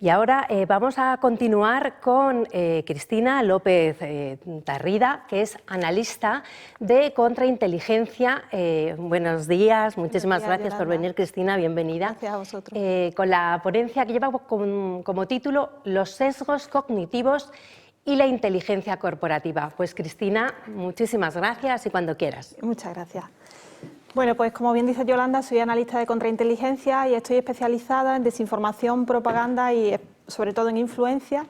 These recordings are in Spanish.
Y ahora vamos a continuar con Cristina López Tarrida, que es analista de contrainteligencia. Buenos días, muchísimas gracias por venir, Cristina, bienvenida. Gracias a vosotros. Con la ponencia que lleva como título Los sesgos cognitivos y la inteligencia corporativa. Pues Cristina, muchísimas gracias y cuando quieras. Muchas gracias. Bueno, pues como bien dice Yolanda, soy analista de contrainteligencia y estoy especializada en desinformación, propaganda y sobre todo en influencia.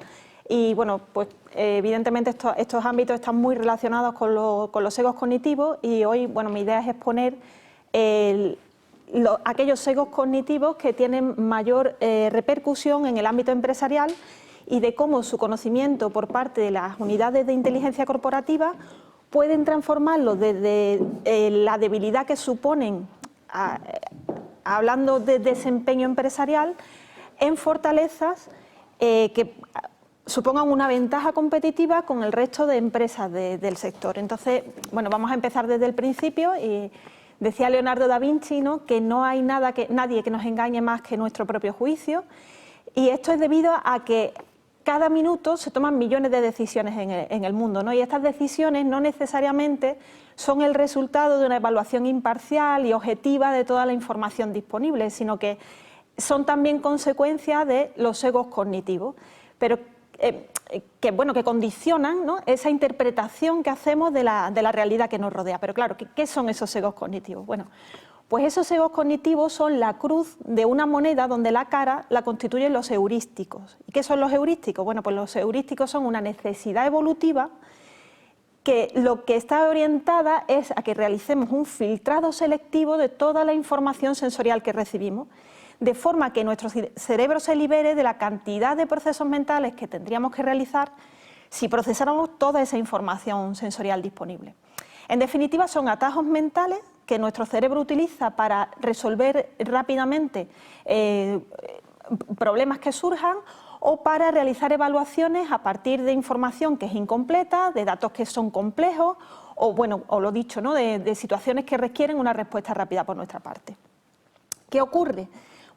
Y bueno, pues evidentemente estos ámbitos están muy relacionados con los sesgos cognitivos y hoy, bueno, mi idea es exponer aquellos sesgos cognitivos que tienen mayor repercusión en el ámbito empresarial y de cómo su conocimiento por parte de las unidades de inteligencia corporativa pueden transformarlo desde la debilidad que suponen, hablando de desempeño empresarial, en fortalezas que supongan una ventaja competitiva con el resto de empresas del sector. Entonces, bueno, vamos a empezar desde el principio y decía Leonardo da Vinci, ¿no?, que no hay nadie que nos engañe más que nuestro propio juicio, y esto es debido a que cada minuto se toman millones de decisiones en el mundo, ¿no? Y estas decisiones no necesariamente son el resultado de una evaluación imparcial y objetiva de toda la información disponible, sino que son también consecuencia de los sesgos cognitivos, pero que condicionan, ¿no?, esa interpretación que hacemos de la realidad que nos rodea. Pero claro, ¿qué son esos sesgos cognitivos? Bueno, pues esos sesgos cognitivos son la cruz de una moneda donde la cara la constituyen los heurísticos. ¿Y qué son los heurísticos? Bueno, pues los heurísticos son una necesidad evolutiva que lo que está orientada es a que realicemos un filtrado selectivo de toda la información sensorial que recibimos, de forma que nuestro cerebro se libere de la cantidad de procesos mentales que tendríamos que realizar si procesáramos toda esa información sensorial disponible. En definitiva, son atajos mentales que nuestro cerebro utiliza para resolver rápidamente problemas que surjan o para realizar evaluaciones a partir de información que es incompleta, de datos que son complejos o, bueno, o lo dicho, ¿no?, de situaciones que requieren una respuesta rápida por nuestra parte. ¿Qué ocurre?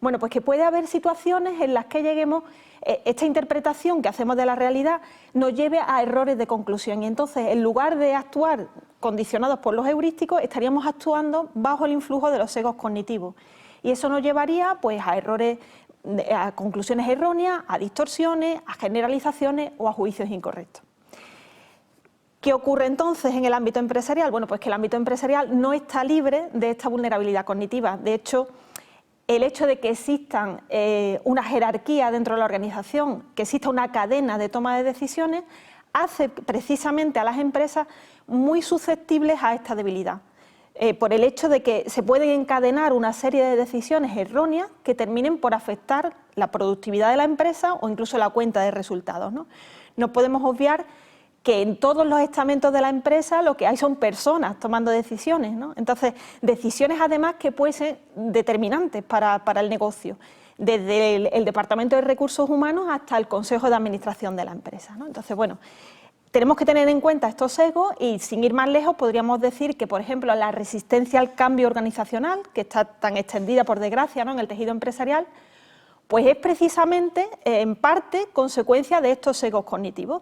Bueno, pues que puede haber situaciones en las que lleguemos, esta interpretación que hacemos de la realidad nos lleve a errores de conclusión y entonces en lugar de actuar condicionados por los heurísticos estaríamos actuando bajo el influjo de los sesgos cognitivos y eso nos llevaría pues a errores, a conclusiones erróneas, a distorsiones, a generalizaciones o a juicios incorrectos. ¿Qué ocurre entonces en el ámbito empresarial? Bueno, pues que el ámbito empresarial no está libre de esta vulnerabilidad cognitiva. De hecho, el hecho de que existan una jerarquía dentro de la organización, que exista una cadena de toma de decisiones, hace precisamente a las empresas muy susceptibles a esta debilidad, por el hecho de que se pueden encadenar una serie de decisiones erróneas que terminen por afectar la productividad de la empresa o incluso la cuenta de resultados, ¿no? No podemos obviar que en todos los estamentos de la empresa lo que hay son personas tomando decisiones, ¿no? Entonces, decisiones además que pueden ser determinantes para el negocio, desde el Departamento de Recursos Humanos hasta el Consejo de Administración de la empresa, ¿no? Entonces, bueno, tenemos que tener en cuenta estos sesgos y sin ir más lejos podríamos decir que, por ejemplo, la resistencia al cambio organizacional, que está tan extendida por desgracia, ¿no?, en el tejido empresarial, pues es precisamente en parte consecuencia de estos sesgos cognitivos.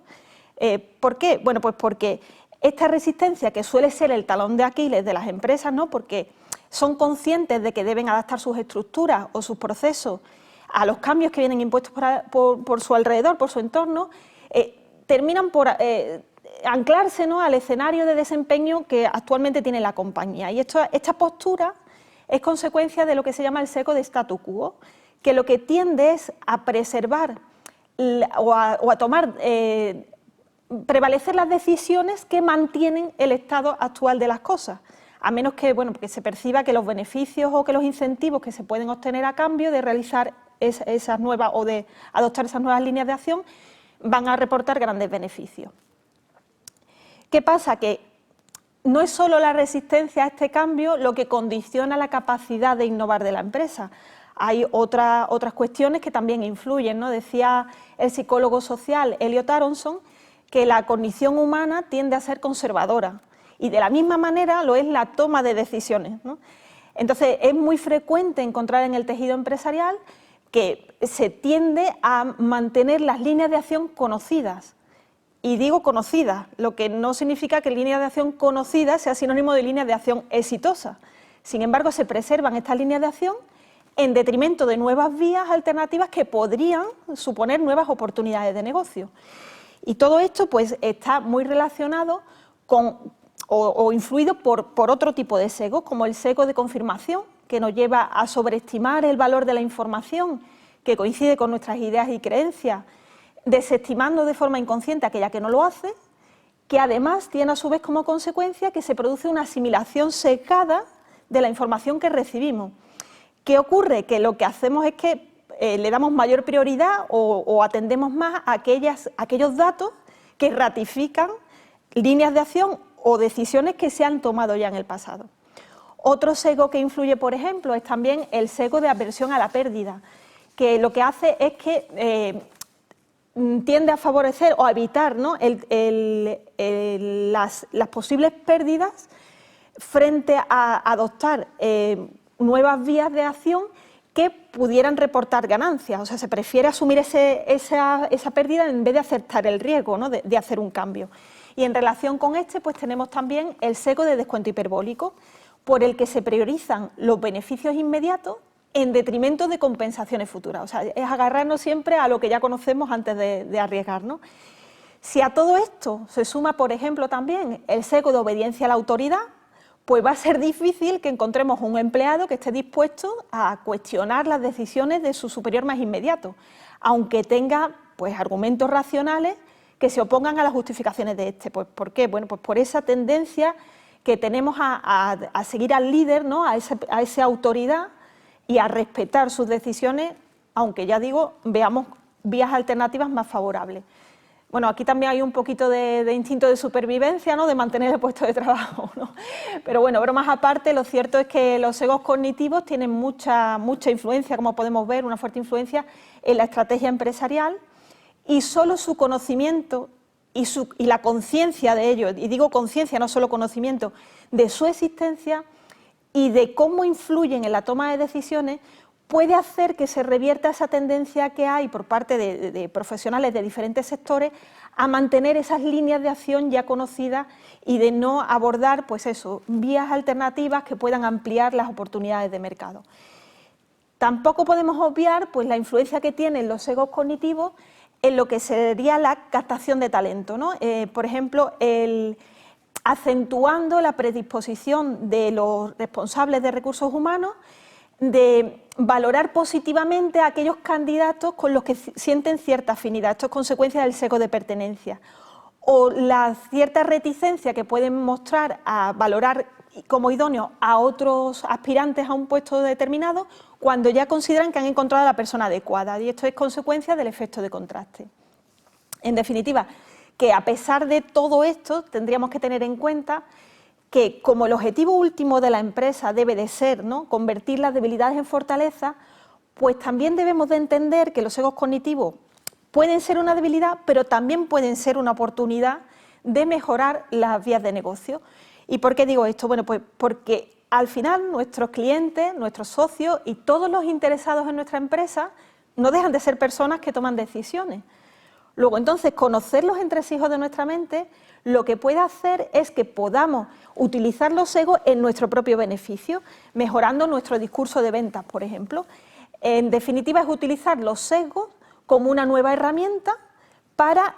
¿Por qué? Bueno, pues porque esta resistencia, que suele ser el talón de Aquiles de las empresas, ¿no?, porque son conscientes de que deben adaptar sus estructuras o sus procesos a los cambios que vienen impuestos por su alrededor, por su entorno, terminan por anclarse, ¿no?, al escenario de desempeño que actualmente tiene la compañía. Y esta postura es consecuencia de lo que se llama el sesgo de statu quo, que lo que tiende es a preservar o a tomar prevalecer las decisiones que mantienen el estado actual de las cosas, a menos que, bueno, que se perciba que los beneficios o que los incentivos que se pueden obtener a cambio de realizar esas nuevas o de adoptar esas nuevas líneas de acción van a reportar grandes beneficios. ¿Qué pasa? Que no es solo la resistencia a este cambio lo que condiciona la capacidad de innovar de la empresa. Hay otras cuestiones que también influyen, ¿no? Decía el psicólogo social Elliot Aronson que la condición humana tiende a ser conservadora y de la misma manera lo es la toma de decisiones, ¿no? Entonces es muy frecuente encontrar en el tejido empresarial que se tiende a mantener las líneas de acción conocidas. Y digo conocidas, lo que no significa que líneas de acción conocidas sea sinónimo de líneas de acción exitosas. Sin embargo, se preservan estas líneas de acción en detrimento de nuevas vías alternativas que podrían suponer nuevas oportunidades de negocio. Y todo esto pues, está muy relacionado con, o influido por otro tipo de sesgos, como el sesgo de confirmación, que nos lleva a sobreestimar el valor de la información que coincide con nuestras ideas y creencias, desestimando de forma inconsciente aquella que no lo hace, que además tiene a su vez como consecuencia que se produce una asimilación sesgada de la información que recibimos. ¿Qué ocurre? Que lo que hacemos es que le damos mayor prioridad o atendemos más a aquellos datos que ratifican líneas de acción o decisiones que se han tomado ya en el pasado. Otro sesgo que influye, por ejemplo, es también el sesgo de aversión a la pérdida, que lo que hace es que tiende a favorecer o a evitar, ¿no?, las posibles pérdidas frente a adoptar nuevas vías de acción que pudieran reportar ganancias. O sea, se prefiere asumir esa pérdida en vez de aceptar el riesgo, ¿no?, de hacer un cambio. Y en relación con pues tenemos también el sesgo de descuento hiperbólico, por el que se priorizan los beneficios inmediatos en detrimento de compensaciones futuras. O sea, es agarrarnos siempre a lo que ya conocemos antes de arriesgarnos. Si a todo esto se suma, por ejemplo, también el sesgo de obediencia a la autoridad, pues va a ser difícil que encontremos un empleado que esté dispuesto a cuestionar las decisiones de su superior más inmediato, aunque tenga pues, argumentos racionales que se opongan a las justificaciones de este. Pues, ¿por qué? Bueno, pues por esa tendencia que tenemos a seguir al líder, ¿no?, a esa autoridad, y a respetar sus decisiones, aunque ya digo, veamos vías alternativas más favorables. Bueno, aquí también hay un poquito de instinto de supervivencia, ¿no?, de mantener el puesto de trabajo, ¿no? Pero bueno, bromas aparte, lo cierto es que los sesgos cognitivos tienen mucha influencia, como podemos ver, una fuerte influencia en la estrategia empresarial, y solo su conocimiento y la conciencia de ello, y digo conciencia, no solo conocimiento, de su existencia y de cómo influyen en la toma de decisiones, puede hacer que se revierta esa tendencia que hay por parte de profesionales de diferentes sectores a mantener esas líneas de acción ya conocidas y de no abordar, pues eso, vías alternativas que puedan ampliar las oportunidades de mercado. Tampoco podemos obviar pues, la influencia que tienen los sesgos cognitivos en lo que sería la captación de talento, ¿no? Por ejemplo, acentuando la predisposición de los responsables de recursos humanos de valorar positivamente a aquellos candidatos con los que sienten cierta afinidad. Esto es consecuencia del sesgo de pertenencia. O la cierta reticencia que pueden mostrar a valorar como idóneo a otros aspirantes a un puesto determinado cuando ya consideran que han encontrado a la persona adecuada. Y esto es consecuencia del efecto de contraste. En definitiva, que a pesar de todo esto tendríamos que tener en cuenta que como el objetivo último de la empresa debe de ser, ¿no?, convertir las debilidades en fortaleza, pues también debemos de entender que los sesgos cognitivos pueden ser una debilidad, pero también pueden ser una oportunidad de mejorar las vías de negocio. ¿Y por qué digo esto? Bueno, pues porque al final nuestros clientes, nuestros socios y todos los interesados en nuestra empresa no dejan de ser personas que toman decisiones. Luego, entonces, conocer los entresijos de nuestra mente lo que puede hacer es que podamos utilizar los sesgos en nuestro propio beneficio, mejorando nuestro discurso de ventas, por ejemplo. En definitiva, es utilizar los sesgos como una nueva herramienta para,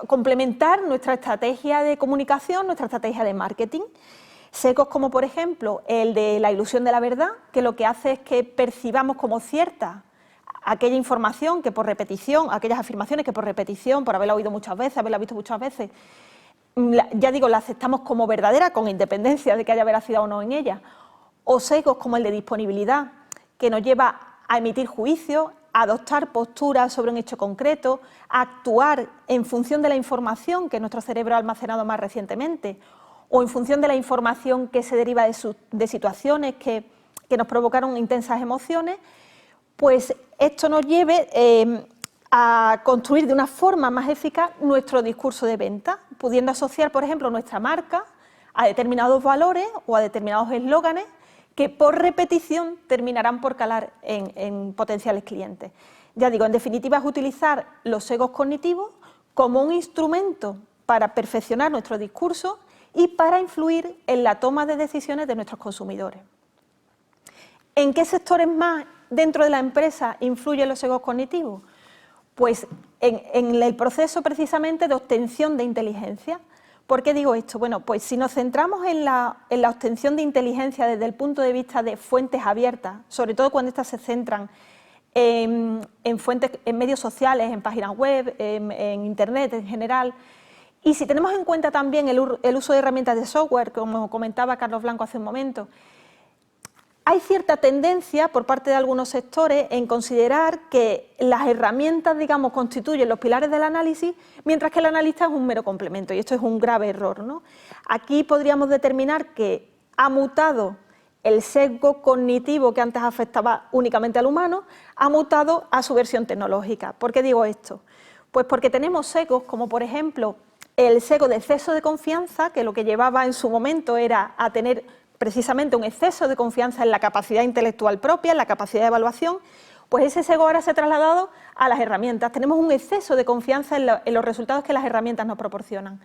complementar nuestra estrategia de comunicación, nuestra estrategia de marketing. Sesgos como, por ejemplo, el de la ilusión de la verdad, que lo que hace es que percibamos como cierta aquella información que por repetición, aquellas afirmaciones que por repetición, por haberla oído muchas veces, haberla visto muchas veces, ya digo, la aceptamos como verdadera con independencia de que haya veracidad o no en ella. O sesgos como el de disponibilidad, que nos lleva a emitir juicios, a adoptar posturas sobre un hecho concreto, a actuar en función de la información que nuestro cerebro ha almacenado más recientemente, o en función de la información que se deriva de situaciones que nos provocaron intensas emociones. Pues esto nos lleve a construir de una forma más eficaz nuestro discurso de venta, pudiendo asociar, por ejemplo, nuestra marca a determinados valores o a determinados eslóganes que por repetición terminarán por calar en potenciales clientes. Ya digo, en definitiva es utilizar los sesgos cognitivos como un instrumento para perfeccionar nuestro discurso y para influir en la toma de decisiones de nuestros consumidores. ¿En qué sectores más dentro de la empresa influyen los sesgos cognitivos? Pues en el proceso precisamente de obtención de inteligencia. ¿Por qué digo esto? Bueno, pues si nos centramos en la obtención de inteligencia desde el punto de vista de fuentes abiertas, sobre todo cuando estas se centran en fuentes, en medios sociales, en páginas web, en Internet en general, y si tenemos en cuenta también el uso de herramientas de software, como comentaba Carlos Blanco hace un momento, hay cierta tendencia por parte de algunos sectores en considerar que las herramientas, digamos, constituyen los pilares del análisis, mientras que el analista es un mero complemento, y esto es un grave error, ¿no? Aquí podríamos determinar que ha mutado el sesgo cognitivo que antes afectaba únicamente al humano, ha mutado a su versión tecnológica. ¿Por qué digo esto? Pues porque tenemos sesgos como, por ejemplo, el sesgo de exceso de confianza, que lo que llevaba en su momento era a tener precisamente un exceso de confianza en la capacidad intelectual propia, en la capacidad de evaluación, pues ese sesgo ahora se ha trasladado a las herramientas. Tenemos un exceso de confianza en los resultados que las herramientas nos proporcionan.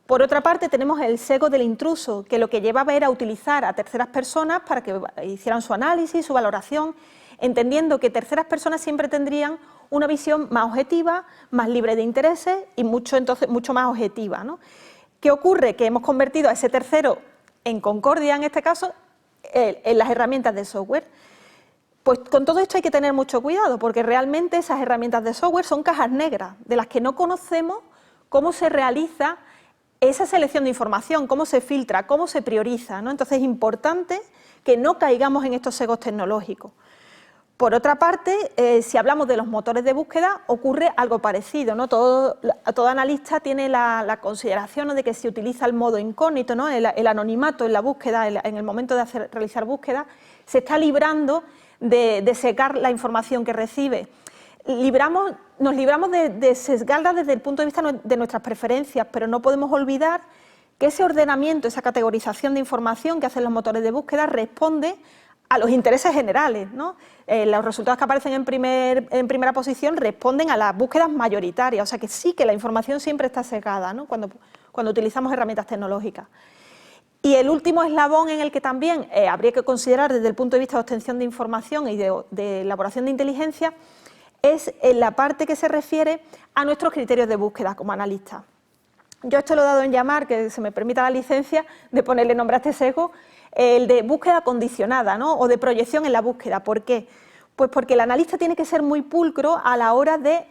Por otra parte, tenemos el sesgo del intruso, que lo que llevaba era utilizar a terceras personas para que hicieran su análisis, su valoración, entendiendo que terceras personas siempre tendrían una visión más objetiva, más libre de intereses y mucho más objetiva, ¿no? ¿Qué ocurre? Que hemos convertido a ese tercero en concordia, en este caso, en las herramientas de software. Pues con todo esto hay que tener mucho cuidado, porque realmente esas herramientas de software son cajas negras, de las que no conocemos cómo se realiza esa selección de información, cómo se filtra, cómo se prioriza, ¿no? Entonces es importante que no caigamos en estos sesgos tecnológicos. Por otra parte, si hablamos de los motores de búsqueda, ocurre algo parecido, ¿no? Todo analista tiene la consideración, ¿no?, de que si utiliza el modo incógnito, ¿no?, el anonimato en la búsqueda, en el momento de realizar búsqueda, se está librando de secar la información que recibe. Nos libramos de sesgarla desde el punto de vista de nuestras preferencias, pero no podemos olvidar que ese ordenamiento, esa categorización de información que hacen los motores de búsqueda responde a los intereses generales, ¿no? Los resultados que aparecen en primera posición responden a las búsquedas mayoritarias, o sea que sí que la información siempre está sesgada, ¿no?, cuando utilizamos herramientas tecnológicas. Y el último eslabón en el que también habría que considerar desde el punto de vista de obtención de información y de elaboración de inteligencia es en la parte que se refiere a nuestros criterios de búsqueda como analistas. Yo esto lo he dado en llamar, que se me permita la licencia de ponerle nombre a este sesgo, el de búsqueda condicionada, ¿no?, o de proyección en la búsqueda. ¿Por qué? Pues porque el analista tiene que ser muy pulcro a la hora de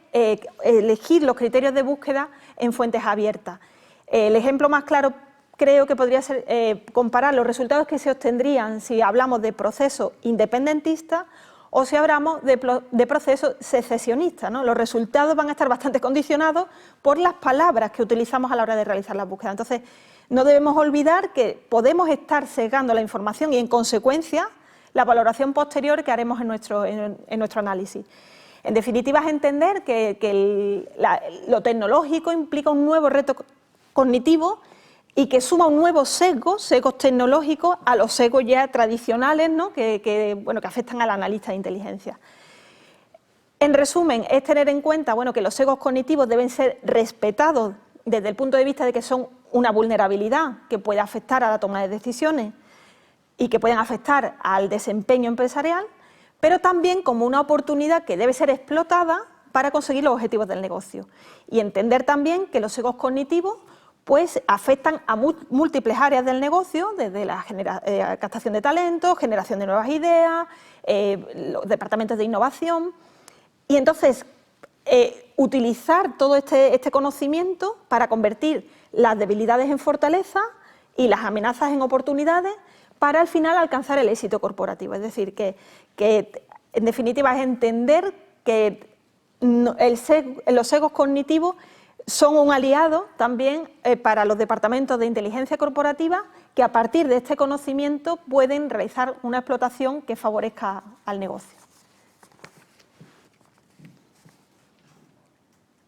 elegir los criterios de búsqueda en fuentes abiertas. El ejemplo más claro creo que podría ser comparar los resultados que se obtendrían si hablamos de proceso independentista o si hablamos de proceso secesionista, ¿no? Los resultados van a estar bastante condicionados por las palabras que utilizamos a la hora de realizar la búsqueda. Entonces, no debemos olvidar que podemos estar sesgando la información y, en consecuencia, la valoración posterior que haremos en nuestro análisis. En definitiva, es entender que lo tecnológico implica un nuevo reto cognitivo y que suma un nuevo sesgos tecnológicos a los sesgos ya tradicionales, ¿no?, que afectan al analista de inteligencia. En resumen, es tener en cuenta, que los sesgos cognitivos deben ser respetados desde el punto de vista de que son una vulnerabilidad que puede afectar a la toma de decisiones y que pueden afectar al desempeño empresarial, pero también como una oportunidad que debe ser explotada para conseguir los objetivos del negocio. Y entender también que los sesgos cognitivos pues afectan a múltiples áreas del negocio, desde la captación de talentos, generación de nuevas ideas, los departamentos de innovación. Y entonces, utilizar todo este conocimiento para convertir las debilidades en fortaleza y las amenazas en oportunidades para al final alcanzar el éxito corporativo. Es decir, que en definitiva es entender que los sesgos cognitivos son un aliado también para los departamentos de inteligencia corporativa que a partir de este conocimiento pueden realizar una explotación que favorezca al negocio.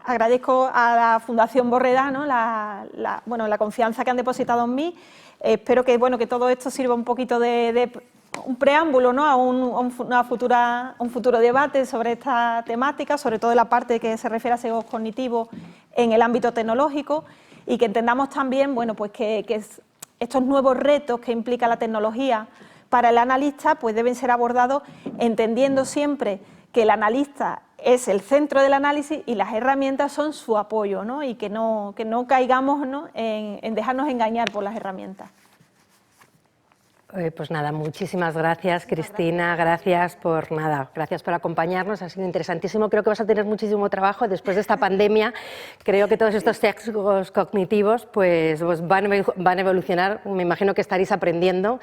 Agradezco a la Fundación Borredà, ¿no?, la confianza que han depositado en mí. Espero que todo esto sirva un poquito un preámbulo, ¿no?, a un futuro debate sobre esta temática, sobre todo la parte que se refiere a sesgos cognitivos en el ámbito tecnológico, y que entendamos también, bueno, pues que estos nuevos retos que implica la tecnología para el analista pues deben ser abordados entendiendo siempre que el analista es el centro del análisis y las herramientas son su apoyo, ¿no?, y que no caigamos, ¿no?, en dejarnos engañar por las herramientas. Pues nada, muchísimas gracias, Cristina, gracias por acompañarnos, ha sido interesantísimo. Creo que vas a tener muchísimo trabajo después de esta pandemia. Creo que todos estos sesgos cognitivos pues van a evolucionar. Me imagino que estaréis aprendiendo,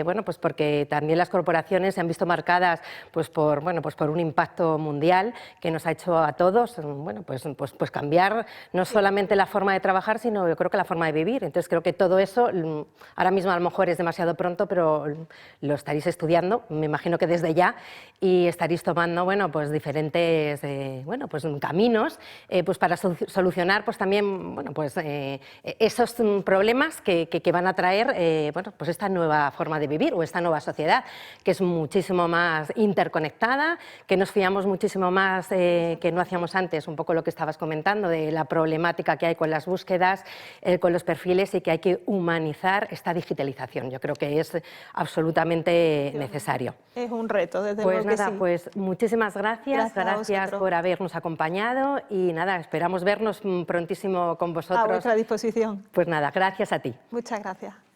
bueno, pues porque también las corporaciones se han visto marcadas pues por un impacto mundial que nos ha hecho a todos, bueno, pues cambiar no solamente la forma de trabajar, sino yo creo que la forma de vivir. Entonces creo que todo eso ahora mismo a lo mejor es demasiado pronto, pero lo estaréis estudiando, me imagino que desde ya, y estaréis tomando, bueno, pues diferentes caminos pues para solucionar pues también, bueno, pues esos problemas que van a traer bueno, pues esta nueva forma de vivir o esta nueva sociedad que es muchísimo más interconectada, que nos fiamos muchísimo más que no hacíamos antes, un poco lo que estabas comentando de la problemática que hay con las búsquedas, con los perfiles, y que hay que humanizar esta digitalización. Yo creo que es absolutamente necesario. Es un reto, desde luego que sí. Pues muchísimas gracias por habernos acompañado y nada, esperamos vernos prontísimo con vosotros. A vuestra disposición. Pues nada, gracias a ti. Muchas gracias.